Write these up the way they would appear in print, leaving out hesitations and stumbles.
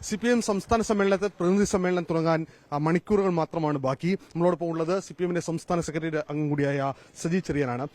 CPM സംസ്ഥാന സമ്മേളനത്തെ പ്രതിനിധി സമ്മേളനം തുടങ്ങാൻ മണിക്കൂറുകൾ മാത്രമാണ് ബാക്കി. നമ്മളോടൊപ്പം ഉള്ളത് CPMന്റെ സംസ്ഥാന സെക്രട്ടറി അംഗം കൂടിയായ സജി ചെറിയാനാണ്.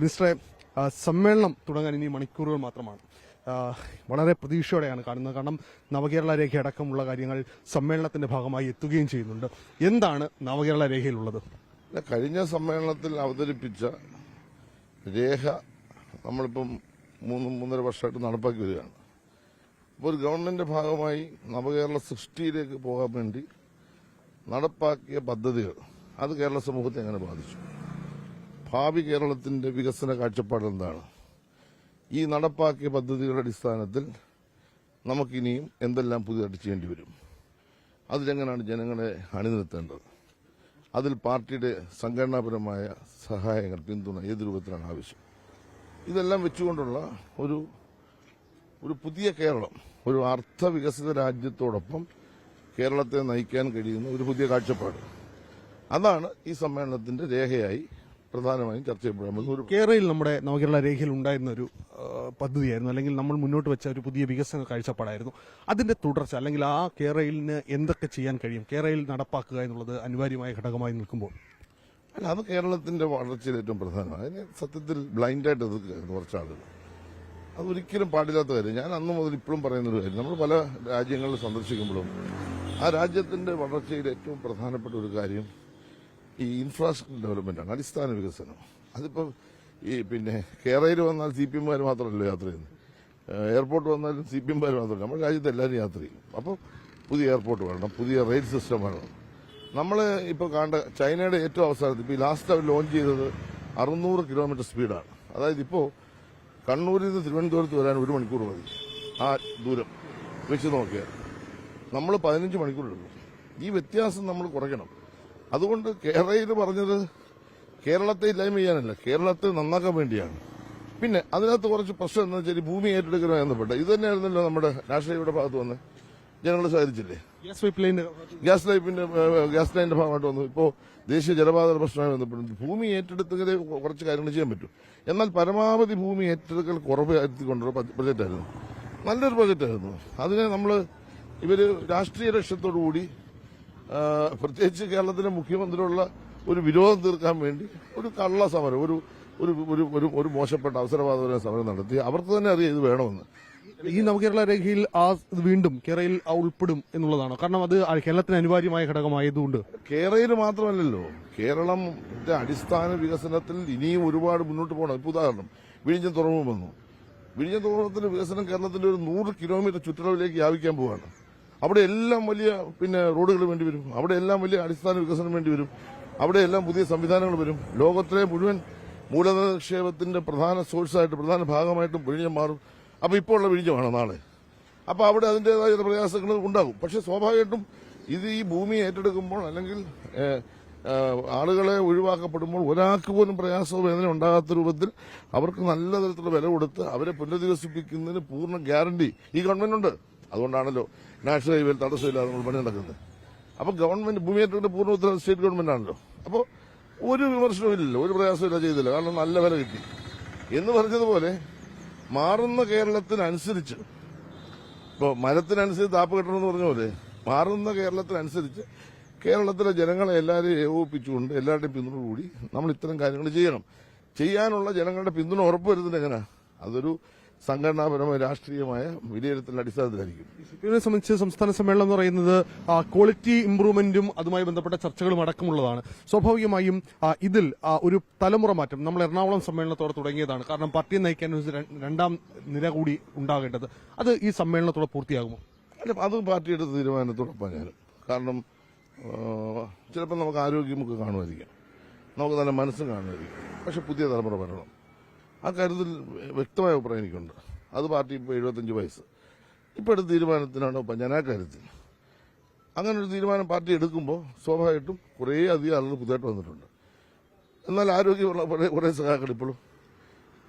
മിനിസ്റ്ററെ, സമ്മേളനം തുടങ്ങാൻ ഇനി മണിക്കൂറുകൾ മാത്രമാണ്. വളരെ പ്രതീക്ഷയോടെയാണ് കാണുന്നത്. കാരണം നവകേരള രേഖ അടക്കമുള്ള കാര്യങ്ങൾ സമ്മേളനത്തിന്റെ ഭാഗമായി എത്തുകയും ചെയ്യുന്നുണ്ട്. എന്താണ് നവകേരള രേഖയിലുള്ളത്? കഴിഞ്ഞ സമ്മേളനത്തിൽ അവതരിപ്പിച്ച രേഖ നമ്മളിപ്പം 3.5 വർഷമായിട്ട് നടപ്പാക്കി വരികയാണ്. അപ്പോൾ ഒരു ഗവൺമെന്റിന്റെ ഭാഗമായി നവകേരള സൃഷ്ടിയിലേക്ക് പോകാൻ വേണ്ടി നടപ്പാക്കിയ പദ്ധതികൾ അത് കേരള സമൂഹത്തെ എങ്ങനെ ബാധിച്ചു, ഭാവി കേരളത്തിന്റെ വികസന കാഴ്ചപ്പാട് എന്താണ്, ഈ നടപ്പാക്കിയ പദ്ധതികളുടെ അടിസ്ഥാനത്തിൽ നമുക്കിനിയും എന്തെല്ലാം പുതിയതായിട്ട് ചെയ്യേണ്ടി വരും, അതിലെങ്ങനെയാണ് ജനങ്ങളെ അണിനിരത്തേണ്ടത്, അതിൽ പാർട്ടിയുടെ സംഘടനാപരമായ സഹായങ്ങൾ, പിന്തുണ ഏത് രൂപത്തിലാണ് ആവശ്യം, ഇതെല്ലാം വെച്ചുകൊണ്ടുള്ള ഒരു പുതിയ കേരളം, ഒരു അർത്ഥവികസിത രാജ്യത്തോടൊപ്പം കേരളത്തെ നയിക്കാൻ കഴിയുന്ന ഒരു പുതിയ കാഴ്ചപ്പാട്, അതാണ് ഈ സമ്മേളനത്തിന്റെ രേഖയായി പ്രധാനമായും ചർച്ച ചെയ്യപ്പെടുന്നത്. കേരളയിൽ നമ്മുടെ നവകേരള രേഖയിൽ ഉണ്ടായിരുന്ന ഒരു പദ്ധതിയായിരുന്നു, അല്ലെങ്കിൽ നമ്മൾ മുന്നോട്ട് വെച്ച ഒരു പുതിയ വികസന കാഴ്ചപ്പാടായിരുന്നു. അതിന്റെ തുടർച്ച, അല്ലെങ്കിൽ ആ കേരളയിലിന് എന്തൊക്കെ ചെയ്യാൻ കഴിയും, കേരളയിൽ നടപ്പാക്കുക എന്നുള്ളത് അനിവാര്യമായ ഘടകമായി നിൽക്കുമ്പോൾ അല്ല, അത് കേരളത്തിന്റെ വളർച്ചയിൽ ഏറ്റവും പ്രധാനമാണ്. അതിന് സത്യത്തിൽ ബ്ലൈൻഡായിട്ട് എതിർക്കുകയായിരുന്നു കുറച്ച് ആളുകൾ. അതൊരിക്കലും പാടില്ലാത്ത കാര്യം. ഞാൻ അന്ന് മുതൽ ഇപ്പോഴും പറയുന്നൊരു കാര്യം, നമ്മൾ പല രാജ്യങ്ങളിൽ സന്ദർശിക്കുമ്പോഴും ആ രാജ്യത്തിന്റെ വളർച്ചയിൽ ഏറ്റവും പ്രധാനപ്പെട്ട ഒരു കാര്യം ഈ ഇൻഫ്രാസ്ട്രക്ചർ ഡെവലപ്മെന്റാണ്, അടിസ്ഥാന വികസനം. അതിപ്പോൾ പിന്നെ കേരളയിൽ വന്നാൽ CPM-മാർ മാത്രമല്ല യാത്ര ചെയ്യുന്നത്, എയർപോർട്ട് വന്നാലും CPM-മാർ മാത്രമല്ല, നമ്മുടെ രാജ്യത്ത് എല്ലാവരും യാത്ര ചെയ്യും. അപ്പോൾ പുതിയ എയർപോർട്ട് വേണം, പുതിയ റെയിൽ സിസ്റ്റം വേണം. നമ്മൾ ഇപ്പോൾ കണ്ട ചൈനയുടെ ഏറ്റവും അവസാനത്തിൽ ഇപ്പോൾ ലാസ്റ്റ് അവർ ലോഞ്ച് ചെയ്തത് 600 കിലോമീറ്റർ സ്പീഡാണ്. അതായത് ഇപ്പോൾ കണ്ണൂരിൽ നിന്ന് തിരുവനന്തപുരത്ത് വരാൻ 1 മണിക്കൂർ മതി. ആ ദൂരം വെച്ച് നോക്കിയാൽ നമ്മൾ 15 മണിക്കൂറെടുക്കും. ഈ വ്യത്യാസം നമ്മൾ കുറയ്ക്കണം. അതുകൊണ്ട് കേരളയിൽ പറഞ്ഞത് കേരളത്തെ ഇല്ലായ്മ ചെയ്യാനല്ല, കേരളത്തെ നന്നാക്കാൻ വേണ്ടിയാണ്. പിന്നെ അതിനകത്ത് കുറച്ച് പ്രശ്നം എന്ന് വെച്ചാൽ ഭൂമി ഏറ്റെടുക്കലുമായി ബന്ധപ്പെട്ട ഇത് തന്നെയായിരുന്നല്ലോ നമ്മുടെ രാഷ്ട്രീയയുടെ ഭാഗത്ത് വന്ന് ജനങ്ങൾ സഹകരിച്ചില്ലേ. ഗ്യാസ് ലൈനിന്റെ ഭാഗമായിട്ട് വന്നു. ഇപ്പോൾ ദേശീയ ജലപാത പ്രശ്നമായി ബന്ധപ്പെട്ട് ഭൂമി ഏറ്റെടുത്തെങ്കിലേ കുറച്ച് കാര്യങ്ങൾ ചെയ്യാൻ പറ്റും. എന്നാൽ പരമാവധി ഭൂമി ഏറ്റെടുക്കൽ കുറവ് വരുത്തിക്കൊണ്ടുള്ള ബജറ്റായിരുന്നു, നല്ലൊരു ബജറ്റായിരുന്നു. അതിനെ ഇവര് രാഷ്ട്രീയ ലക്ഷ്യത്തോടുകൂടി, പ്രത്യേകിച്ച് കേരളത്തിലെ മുഖ്യമന്ത്രിയുള്ള ഒരു വിരോധം തീർക്കാൻ വേണ്ടി ഒരു കള്ള സമരം, ഒരു മോശപ്പെട്ട അവസരവാദപരമായ സമരം നടത്തി. അവർക്ക് തന്നെ അറിയാം ഇത് വേണമെന്ന്. ഈ നവകേരള രേഖയിൽ വീണ്ടും കേരളയിൽ ഉൾപ്പെടും എന്നുള്ളതാണ്. കാരണം അത് കേരളത്തിന് അനിവാര്യമായ ഘടകമായതുകൊണ്ട്. കേരളയിൽ മാത്രമല്ലല്ലോ, കേരളത്തിന്റെ അടിസ്ഥാന വികസനത്തിൽ ഇനിയും ഒരുപാട് മുന്നോട്ട് പോകണം. ഇപ്പൊ ഉദാഹരണം വിഴിഞ്ഞം തുറമുഖം വന്നു. വിഴിഞ്ഞം തുറമുഖത്തിന്റെ വികസനം കേരളത്തിന്റെ ഒരു 100 കിലോമീറ്റർ ചുറ്റളവിലേക്ക് വ്യാപിക്കാൻ പോവാണ്. അവിടെ എല്ലാം വലിയ റോഡുകൾ വേണ്ടി വരും, അവിടെ എല്ലാം വലിയ അടിസ്ഥാന വികസനം വേണ്ടി വരും, അവിടെ എല്ലാം പുതിയ സംവിധാനങ്ങൾ വരും. ലോകത്തിലെ മുഴുവൻ മൂലധന നിക്ഷേപത്തിന്റെ പ്രധാന സോഴ്സായിട്ട്, പ്രധാന ഭാഗമായിട്ടും വിഴിഞ്ഞം മാറും. അപ്പൊ ഇപ്പോൾ ഉള്ള വിഴിഞ്ഞമാണ് നാളെ. അപ്പൊ അവിടെ അതിന്റേതായ പ്രയാസങ്ങൾ ഉണ്ടാകും. പക്ഷെ സ്വാഭാവികമായിട്ടും ഇത് ഈ ഭൂമി ഏറ്റെടുക്കുമ്പോൾ, അല്ലെങ്കിൽ ആളുകളെ ഒഴിവാക്കപ്പെടുമ്പോൾ ഒരാൾക്ക് പോലും പ്രയാസവും വേദന ഉണ്ടാകാത്ത രൂപത്തിൽ അവർക്ക് നല്ല തരത്തിലുള്ള വില കൊടുത്ത് അവരെ പുനരധിവസിപ്പിക്കുന്നതിന് പൂർണ്ണ ഗ്യാരണ്ടി ഈ ഗവൺമെന്റുണ്ട്. അതുകൊണ്ടാണല്ലോ നാഷണൽ ഹൈവേയിൽ തടസ്സമില്ലാതെ നമ്മൾ പണി നടക്കുന്നത്. അപ്പൊ ഗവൺമെന്റ് ഭൂമി ഏറ്റെടുക്കുന്ന പൂർണ്ണ ഉത്തരവാദിത്വം സ്റ്റേറ്റ് ഗവൺമെന്റ് ആണല്ലോ. അപ്പോൾ ഒരു വിമർശനവും ഇല്ലല്ലോ, ഒരു പ്രയാസമില്ല, ചെയ്തില്ല. കാരണം നല്ല വില കിട്ടി എന്ന് പറഞ്ഞതുപോലെ മാറുന്ന കേരളത്തിനനുസരിച്ച്, ഇപ്പോൾ മരത്തിനനുസരിച്ച് താപ്പ് കെട്ടണമെന്ന് പറഞ്ഞ പോലെ മാറുന്ന കേരളത്തിനനുസരിച്ച് കേരളത്തിലെ ജനങ്ങളെ എല്ലാവരെയും ഏകോപിപ്പിച്ചുകൊണ്ട് എല്ലാവരുടെയും പിന്തുണ കൂടി നമ്മൾ ഇത്തരം കാര്യങ്ങൾ ചെയ്യണം. ചെയ്യാനുള്ള ജനങ്ങളുടെ പിന്തുണ ഉറപ്പുവരുന്നത് എങ്ങനെയാണ്? അതൊരു സംഘടനാപരമായ രാഷ്ട്രീയമായ വിലയിരുത്തലിന്റെ അടിസ്ഥാനത്തിലായിരിക്കും. ഇതിനെ സംബന്ധിച്ച് സംസ്ഥാന സമ്മേളനം എന്ന് പറയുന്നത് ക്വാളിറ്റി ഇംപ്രൂവ്മെന്റും അതുമായി ബന്ധപ്പെട്ട ചർച്ചകളും അടക്കമുള്ളതാണ്. സ്വാഭാവികമായും ഇതിൽ ഒരു തലമുറ മാറ്റം നമ്മൾ എറണാകുളം സമ്മേളനത്തോടെ തുടങ്ങിയതാണ്. കാരണം പാർട്ടിയെ നയിക്കാൻ രണ്ടാം നിര കൂടി ഉണ്ടാകേണ്ടത്, അത് ഈ സമ്മേളനത്തോടെ പൂർത്തിയാകുമോ? അല്ല, അത് പാർട്ടിയുടെ തീരുമാനത്തോടൊപ്പം ഞാനും. കാരണം ചിലപ്പോൾ നമുക്ക് ആരോഗ്യമൊക്കെ കാണുമായിരിക്കാം, നമുക്ക് നല്ല മനസ്സും കാണുമായിരിക്കും. പക്ഷെ പുതിയ തലമുറ വരണം. ആ കാര്യത്തിൽ വ്യക്തമായ അഭിപ്രായം എനിക്കുണ്ട്. അത് പാർട്ടി ഇപ്പോൾ 75 വയസ്സ് ഇപ്പോൾ എടുത്ത തീരുമാനത്തിനാണ് ഞാൻ ആ കാര്യത്തിൽ. അങ്ങനെ ഒരു തീരുമാനം പാർട്ടി എടുക്കുമ്പോൾ സ്വാഭാവികമായിട്ടും കുറേ അധികം ആളുകൾ പുതുതായിട്ട് വന്നിട്ടുണ്ട്. എന്നാൽ ആരോഗ്യമുള്ള കുറേ സഹാക്കൾ ഇപ്പോഴും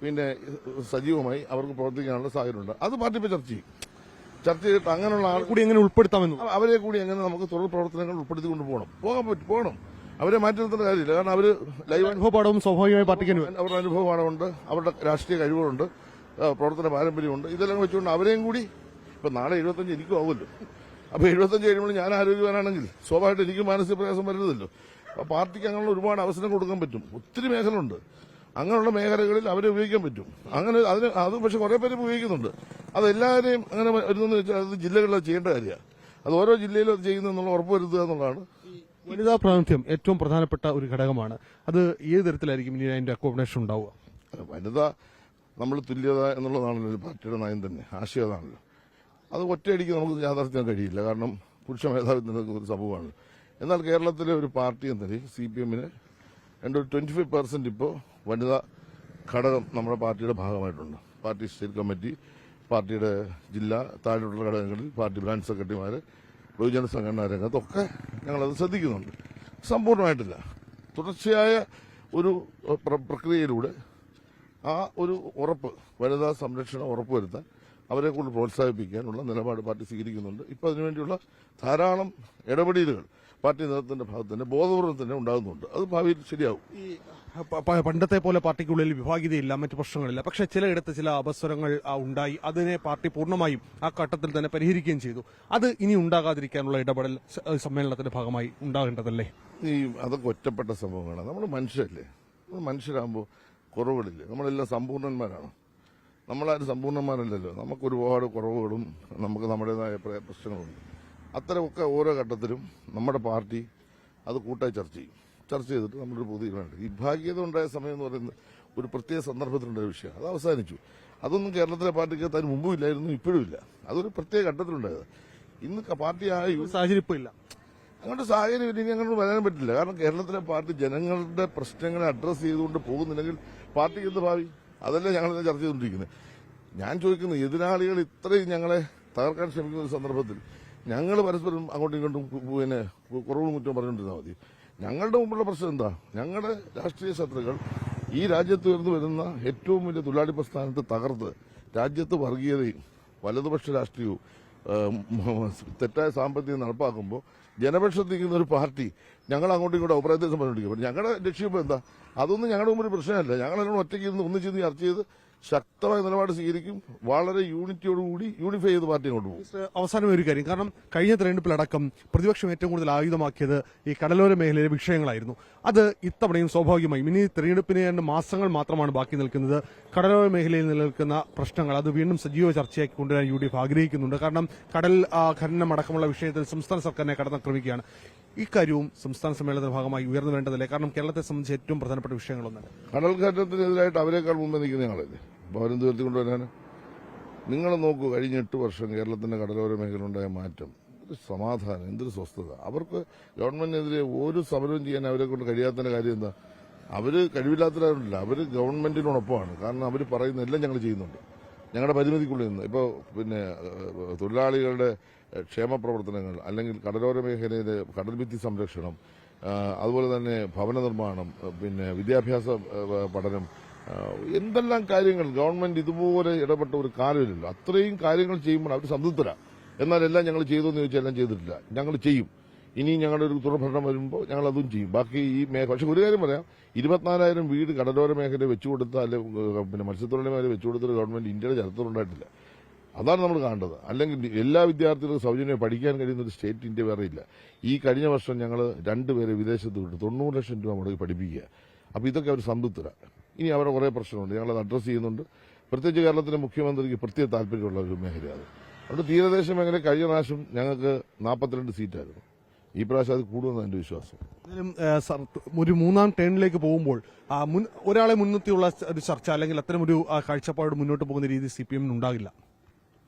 സജീവമായി അവർക്ക് പ്രവർത്തിക്കാനുള്ള സാഹചര്യമുണ്ട്. അത് പാർട്ടി ഇപ്പോൾ ചർച്ച ചെയ്തിട്ട് അങ്ങനെയുള്ള ആൾ കൂടി എങ്ങനെ ഉൾപ്പെടുത്താമെന്ന്, അവരെ കൂടി എങ്ങനെ നമുക്ക് തുടർ പ്രവർത്തനങ്ങൾ ഉൾപ്പെടുത്തിക്കൊണ്ട് പോകണം. അവരെ മാറ്റി നിർത്തേണ്ട കാര്യമില്ല. കാരണം അവർ ലൈവ് അനുഭവപാഠവും സ്വാഭാവികമായി പാർട്ടിക്ക് അവരുടെ അനുഭവപാഠമുണ്ട്, അവരുടെ രാഷ്ട്രീയ കഴിവുകളുണ്ട്, പ്രവർത്തന പാരമ്പര്യമുണ്ട്. ഇതെല്ലാം വെച്ചുകൊണ്ട് അവരെയും കൂടി ഇപ്പൊ നാളെ 75 എനിക്കും ആവുമല്ലോ. അപ്പോൾ 75 കഴിയുമ്പോൾ ഞാൻ ആരോഗ്യവാനാണെങ്കിൽ സ്വാഭാവികമായിട്ട് എനിക്ക് മാനസിക പ്രയാസം വരുന്നില്ലല്ലോ. അപ്പോൾ പാർട്ടിക്ക് അങ്ങനെയുള്ള ഒരുപാട് അവസരം കൊടുക്കാൻ പറ്റും. ഒത്തിരി മേഖലയുണ്ട്, അങ്ങനെയുള്ള മേഖലകളിൽ അവരെ ഉപയോഗിക്കാൻ പറ്റും. അങ്ങനെ അത് പക്ഷെ കുറേ പേര് ഉപയോഗിക്കുന്നുണ്ട്. അതെല്ലാവരെയും അങ്ങനെ വരുന്നതെന്ന് വെച്ചാൽ അത് ജില്ലകളിൽ ചെയ്യേണ്ട കാര്യമാണ്. അത് ഓരോ ജില്ലയിലും അത് ചെയ്യുന്നതെന്നുള്ള ഉറപ്പുവരുത്തുക എന്നുള്ളതാണ്. വനിതാ പ്രാതിനിധ്യം ഏറ്റവും പ്രധാനപ്പെട്ട ഒരു ഘടകമാണ്. അത് ഏത് തരത്തിലായിരിക്കും ഇനി അതിന്റെ അക്കോമഡേഷൻ ഉണ്ടാവുക? വനിത നമ്മൾ തുല്യത എന്നുള്ളതാണല്ലോ ഒരു പാർട്ടിയുടെ നയം തന്നെ, ആശയം അതാണല്ലോ. അത് ഒറ്റയടിക്ക് നമുക്ക് യാഥാർത്ഥ്യം കഴിയില്ല, കാരണം പുരുഷ മേധാവിത്വം ഒരു സംഭവമാണ്. എന്നാൽ കേരളത്തിലെ ഒരു പാർട്ടി എന്ന നിലയിൽ CPM-ന് എൻ്റെ ഒരു 25% ഇപ്പോൾ വനിതാ ഘടകം നമ്മുടെ പാർട്ടിയുടെ ഭാഗമായിട്ടുണ്ട്. പാർട്ടി സ്റ്റേറ്റ് കമ്മിറ്റി, പാർട്ടിയുടെ ജില്ലാ താഴെയുള്ള ഘടകങ്ങളിൽ പാർട്ടി ബ്രാഞ്ച് സെക്രട്ടറിമാർ, ബഹുജന സംഘടനാ രംഗത്തൊക്കെ ഞങ്ങളത് ശ്രദ്ധിക്കുന്നുണ്ട്. സമ്പൂർണ്ണമായിട്ടില്ല, തുടർച്ചയായ ഒരു പ്രക്രിയയിലൂടെ ആ ഒരു ഉറപ്പ്, വനിതാ സംരക്ഷണം ഉറപ്പുവരുത്താൻ അവരെ കൊണ്ട് പ്രോത്സാഹിപ്പിക്കാനുള്ള നിലപാട് പാർട്ടി സ്വീകരിക്കുന്നുണ്ട്. ഇപ്പോൾ അതിനുവേണ്ടിയുള്ള ധാരാളം ഇടപെടലുകൾ പാർട്ടി നേതൃത്വത്തിന്റെ ഭാഗത്ത് തന്നെ ബോധപൂർവ്വം തന്നെ ഉണ്ടാകുന്നുണ്ട്. അത് ഭാവിയിൽ ശരിയാവും. പണ്ടത്തെ പോലെ പാർട്ടിക്കുള്ളിൽ വിഭാഗീയതയില്ല, മറ്റു പ്രശ്നങ്ങളില്ല. പക്ഷേ ചിലയിടത്ത് ചില അപസ്വരങ്ങൾ ഉണ്ടായി. അതിനെ പാർട്ടി പൂർണ്ണമായും ആ ഘട്ടത്തിൽ തന്നെ പരിഹരിക്കുകയും ചെയ്തു. അത് ഇനി ഉണ്ടാകാതിരിക്കാനുള്ള ഇടപെടൽ സമ്മേളനത്തിന്റെ ഭാഗമായി ഉണ്ടാകേണ്ടതല്ലേ? അതൊക്കെ ഒറ്റപ്പെട്ട സംഭവങ്ങളാണ്. നമ്മൾ മനുഷ്യരല്ലേ, നമ്മൾ മനുഷ്യരാകുമ്പോൾ കുറവുകളില്ലേ? നമ്മളെല്ലാം സമ്പൂർണ്ണന്മാരാണ്. നമ്മളാരും സമ്പൂർണ്ണന്മാരല്ലല്ലോ. നമുക്ക് ഒരുപാട് കുറവുകളും നമുക്ക് നമ്മുടേതായ പ്രശ്നങ്ങളുണ്ട്. അത്തരമൊക്കെ ഓരോ ഘട്ടത്തിലും നമ്മുടെ പാർട്ടി അത് കൂട്ടായി ചർച്ച ചെയ്തിട്ട് നമ്മളൊരു പുതിയ തീരുമാനം. ഈ ഭാഗ്യത ഉണ്ടായ സമയം എന്ന് പറയുന്നത് ഒരു പ്രത്യേക സന്ദർഭത്തിലുണ്ടായ വിഷയം, അത് അവസാനിച്ചു. അതൊന്നും കേരളത്തിലെ പാർട്ടിക്ക് അതിന് മുമ്പും ഇല്ലായിരുന്നു, ഇപ്പോഴും ഇല്ല. അതൊരു പ്രത്യേക ഘട്ടത്തിലുണ്ടായത്. ഇന്ന് പാർട്ടി ആ സാഹചര്യം ഇല്ല, അങ്ങോട്ട് സാഹചര്യം ഇനി അങ്ങോട്ട് വരാൻ പറ്റില്ല. കാരണം കേരളത്തിലെ പാർട്ടി ജനങ്ങളുടെ പ്രശ്നങ്ങളെ അഡ്രസ്സ് ചെയ്തുകൊണ്ട് പോകുന്നില്ലെങ്കിൽ പാർട്ടിക്ക് എന്ത് ഭാവി? അതല്ലേ ഞങ്ങളിത് ചർച്ച ചെയ്തുകൊണ്ടിരിക്കുന്നത്. ഞാൻ ചോദിക്കുന്നത്, എതിരാളികൾ ഇത്രയും ഞങ്ങളെ തകർക്കാൻ ശ്രമിക്കുന്ന ഒരു സന്ദർഭത്തിൽ ഞങ്ങൾ പരസ്പരം അങ്ങോട്ടും ഇങ്ങോട്ടും കുറവും കുറ്റവും പറഞ്ഞുകൊണ്ടിരുന്നാൽ മതി? ഞങ്ങളുടെ മുമ്പുള്ള പ്രശ്നം എന്താ? ഞങ്ങളുടെ രാഷ്ട്രീയ ശത്രുക്കൾ ഈ രാജ്യത്ത് ഉയർന്നു വരുന്ന ഏറ്റവും വലിയ തൊഴിലാളി പ്രസ്ഥാനത്തെ തകർത്ത് രാജ്യത്ത് വർഗീയതയും വലതുപക്ഷ രാഷ്ട്രീയവും തെറ്റായ സാമ്പത്തികം നടപ്പാക്കുമ്പോൾ ജനപക്ഷത്ത് നിൽക്കുന്ന ഒരു പാർട്ടി ഞങ്ങൾ അങ്ങോട്ടും ഇങ്ങോട്ടും അഭിപ്രായത്തിൽ പറഞ്ഞുകൊണ്ടിരിക്കും. ഞങ്ങളുടെ ലക്ഷ്യം ഇപ്പോൾ എന്താ? അതൊന്നും ഞങ്ങളുടെ മുമ്പിൽ പ്രശ്നമല്ല. ഞങ്ങളെല്ലാം ഒറ്റയ്ക്ക് ഇരുന്ന് ഒന്നിച്ചിരുന്ന് ചർച്ച ചെയ്ത് ശക്തമായ നിലപാട് സ്വീകരിക്കും. വളരെ യൂണിറ്റിയോടുകൂടി യൂണിഫൈ ചെയ്ത് പാർട്ടി അങ്ങോട്ട് പോകും. അവസാനം ഒരു കാര്യം, കാരണം കഴിഞ്ഞ തെരഞ്ഞെടുപ്പിലടക്കം പ്രതിപക്ഷം ഏറ്റവും കൂടുതൽ ആയുധമാക്കിയത് ഈ കടലോര മേഖലയിലെ വിഷയങ്ങളായിരുന്നു. അത് ഇത്തവണയും സ്വാഭാവികമായും ഇനി തെരഞ്ഞെടുപ്പിന് മാസങ്ങൾ മാത്രമാണ് ബാക്കി നിൽക്കുന്നത്. കടലോര മേഖലയിൽ നിലനിൽക്കുന്ന പ്രശ്നങ്ങൾ അത് വീണ്ടും സജീവ ചർച്ചയാക്കി കൊണ്ടുവരാൻ UDF ആഗ്രഹിക്കുന്നുണ്ട്. കാരണം കടൽ ഖനനം അടക്കമുള്ള വിഷയത്തിൽ സംസ്ഥാന സർക്കാരിനെ കടന്നാക്രമിക്കുകയാണ്. ഇക്കാര്യവും സംസ്ഥാന സമ്മേളനത്തിന്റെ ഭാഗമായി ഉയർന്നു വേണ്ടതല്ലേ? കാരണം കേരളത്തെ സംബന്ധിച്ച് ഏറ്റവും പ്രധാനപ്പെട്ട വിഷയങ്ങളൊന്നാണ്. കടൽ ഖനനത്തിനെതിരായിട്ട് അവരെക്കാൾ മുമ്പ് നിൽക്കുന്ന ഞങ്ങളല്ലേ, അപ്പോൾ അവരെന്ത് വരുത്തിക്കൊണ്ടുവരാൻ? നിങ്ങൾ നോക്കൂ, കഴിഞ്ഞ 8 വർഷം കേരളത്തിന്റെ കടലോര മേഖലയിലുണ്ടായ മാറ്റം, ഒരു സമാധാനം, എന്തൊരു സ്വസ്ഥത. അവർക്ക് ഗവൺമെന്റിനെതിരെ ഒരു സമരവും ചെയ്യാൻ അവരെ കൊണ്ട് കഴിയാത്തതിന്റെ കാര്യം എന്താ? അവര് കഴിവില്ലാത്തവരല്ല, അവര് ഗവൺമെന്റിനോടൊപ്പമാണ്. കാരണം അവർ പറയുന്ന എല്ലാം ഞങ്ങൾ ചെയ്യുന്നുണ്ട് ഞങ്ങളുടെ പരിമിതിക്കുള്ളിൽ നിന്ന്. ഇപ്പോൾ തൊഴിലാളികളുടെ ക്ഷേമ പ്രവർത്തനങ്ങൾ, അല്ലെങ്കിൽ കടലോര മേഖലയിലെ കടൽഭിത്തി സംരക്ഷണം, അതുപോലെ തന്നെ ഭവന നിർമ്മാണം, വിദ്യാഭ്യാസ പഠനം, എന്തെല്ലാം കാര്യങ്ങൾ ഗവൺമെന്റ് ഇതുപോലെ ഇടപെട്ട ഒരു കാലമില്ലല്ലോ. അത്രയും കാര്യങ്ങൾ ചെയ്യുമ്പോൾ അവർ സംതൃപ്തരാ. എന്നാൽ എല്ലാം ഞങ്ങൾ ചെയ്തു എന്ന് ചോദിച്ചാൽ എല്ലാം ചെയ്തിട്ടില്ല. ഞങ്ങൾ ചെയ്യും. ഇനി ഞങ്ങളുടെ ഒരു തുടർഭരണം വരുമ്പോൾ ഞങ്ങൾ അതും ചെയ്യും. ബാക്കി ഈ പക്ഷെ ഒരു കാര്യം പറയാം, 24,000 വീട് കടലോര മേഖല വെച്ചുകൊടുത്ത, അല്ലെങ്കിൽ മത്സ്യത്തൊഴിലാളിമാരെ വെച്ചുകൊടുത്തൊരു ഗവൺമെന്റ് ഇന്ത്യയുടെ ചരിത്രമുണ്ടായിട്ടില്ല. അതാണ് നമ്മൾ കാണേണ്ടത്. അല്ലെങ്കിൽ എല്ലാ വിദ്യാർത്ഥികൾക്കും സൗജന്യം പഠിക്കാൻ കഴിയുന്ന ഒരു സ്റ്റേറ്റ് ഇന്ത്യ വേറെ ഇല്ല. ഈ കഴിഞ്ഞ വർഷം ഞങ്ങൾ 2 പേരെ വിദേശത്ത് വിട്ടു 90 ലക്ഷം രൂപ മുടക്കി പഠിപ്പിക്കുക. അപ്പോൾ ഇതൊക്കെ അവർ സംതൃപ്തരാണ്. ഇനി അവരുടെ കുറേ പ്രശ്നമുണ്ട്, ഞങ്ങളത് അഡ്രസ്സ് ചെയ്യുന്നുണ്ട്. പ്രത്യേകിച്ച് കേരളത്തിലെ മുഖ്യമന്ത്രിക്ക് പ്രത്യേക താല്പര്യമുള്ള ഒരു മേഖലയാണ്. അതുകൊണ്ട് തീരദേശ മേഖല കഴിഞ്ഞ പ്രാവശ്യം ഞങ്ങൾക്ക് 42 സീറ്റായിരുന്നു. ഈ പ്രാവശ്യം അത് കൂടുമെന്നാണ് എൻ്റെ വിശ്വാസം. ഒരു 3ാം ടേണിലേക്ക് പോകുമ്പോൾ ഒരാളെ മുൻനിർത്തിയുള്ള ഒരു ചർച്ച, അല്ലെങ്കിൽ അത്തരം ഒരു കാഴ്ചപ്പാട് മുന്നോട്ട് പോകുന്ന രീതി CPM ഉണ്ടാകില്ല.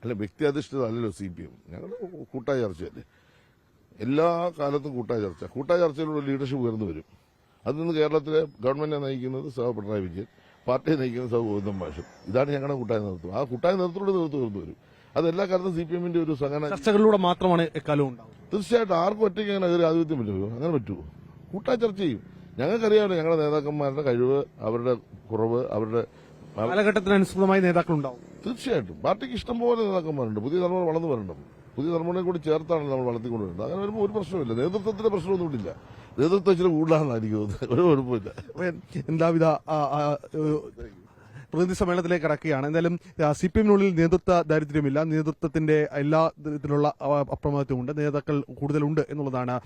അല്ല, വ്യക്തി അധിഷ്ഠിത അല്ലല്ലോ CPM. ഞങ്ങൾ കൂട്ടായ ചർച്ചയല്ലേ, എല്ലാ കാലത്തും കൂട്ടായ ചർച്ചയിലൂടെ ലീഡർഷിപ്പ് ഉയർന്നു വരും. അതിൽ നിന്ന് കേരളത്തിലെ ഗവൺമെന്റിനെ നയിക്കുന്നത് പിണറായി വിജയൻ, പാർട്ടിയെ നയിക്കുന്നത് ഗോവിന്ദൻ മാഷും. ഇതാണ് ഞങ്ങളുടെ കൂട്ടായ നേതൃത്വം. ആ കൂട്ടായ നേതൃത്വത്തിലൂടെ ഉയർന്നു വരും. അത് എല്ലാ കാലത്തും CPM-ന്റെ ഒരു സംഘടന ചർച്ചകളിലൂടെ മാത്രമാണ് എക്കാലവും ഉണ്ടാവും. തീർച്ചയായിട്ടും ആർക്കും ഒറ്റയ്ക്ക് അങ്ങനെ ഒരു ആധിപത്യം പറ്റുമോ? അങ്ങനെ പറ്റുമോ? കൂട്ടായ ചർച്ച ചെയ്യും. ഞങ്ങൾക്കറിയാമല്ലോ ഞങ്ങളുടെ നേതാക്കന്മാരുടെ കഴിവ്, അവരുടെ കുറവ്, അവരുടെ കാലഘട്ടത്തിനനുസൃതമായി നേതാക്കൾ ഉണ്ടാവും. തീർച്ചയായിട്ടും പാർട്ടിക്ക് ഇഷ്ടംപോലെ നേതാക്കന്മാരുണ്ട്. പുതിയ തലമുറ വളർന്നു വരണം. പുതിയ തലമുറയെ കൂടി ചേർത്താണ് നമ്മൾ വളർത്തിക്കൊണ്ടുവരുന്നത്. അങ്ങനെ വരുമ്പോൾ ഒരു പ്രശ്നമില്ല. നേതൃത്വത്തിന്റെ പ്രശ്നമൊന്നും ഇല്ല. നേതൃത്വം ഇച്ചിരി കൂടുതലാണെന്നായിരിക്കും, ഒരു കുഴപ്പമില്ല. എല്ലാവിധ പ്രതിനിധി സമ്മേളനത്തിലേക്ക് കടക്കുകയാണ്. എന്തായാലും CPM-നുള്ളിൽ നേതൃത്വ ദാരിദ്ര്യമില്ല, നേതൃത്വത്തിന്റെ എല്ലാ ഇതിലുള്ള അപ്രമത്തവുമുണ്ട്, നേതാക്കൾ കൂടുതലുണ്ട് എന്നുള്ളതാണ്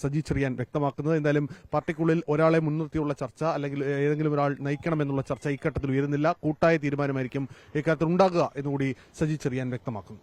സജി ചെറിയാൻ വ്യക്തമാക്കുന്നത്. എന്തായാലും പാർട്ടിക്കുള്ളിൽ ഒരാളെ മുൻനിർത്തിയുള്ള ചർച്ച അല്ലെങ്കിൽ ഏതെങ്കിലും ഒരാൾ നയിക്കണമെന്നുള്ള ചർച്ച ഇഘട്ടത്തിൽ ഉയരുന്നില്ല. കൂട്ടായ തീരുമാനമായിരിക്കും ഇക്കാര്യത്തിൽ ഉണ്ടാകുക എന്നുകൂടി സജി ചെറിയാൻ വ്യക്തമാക്കുന്നു.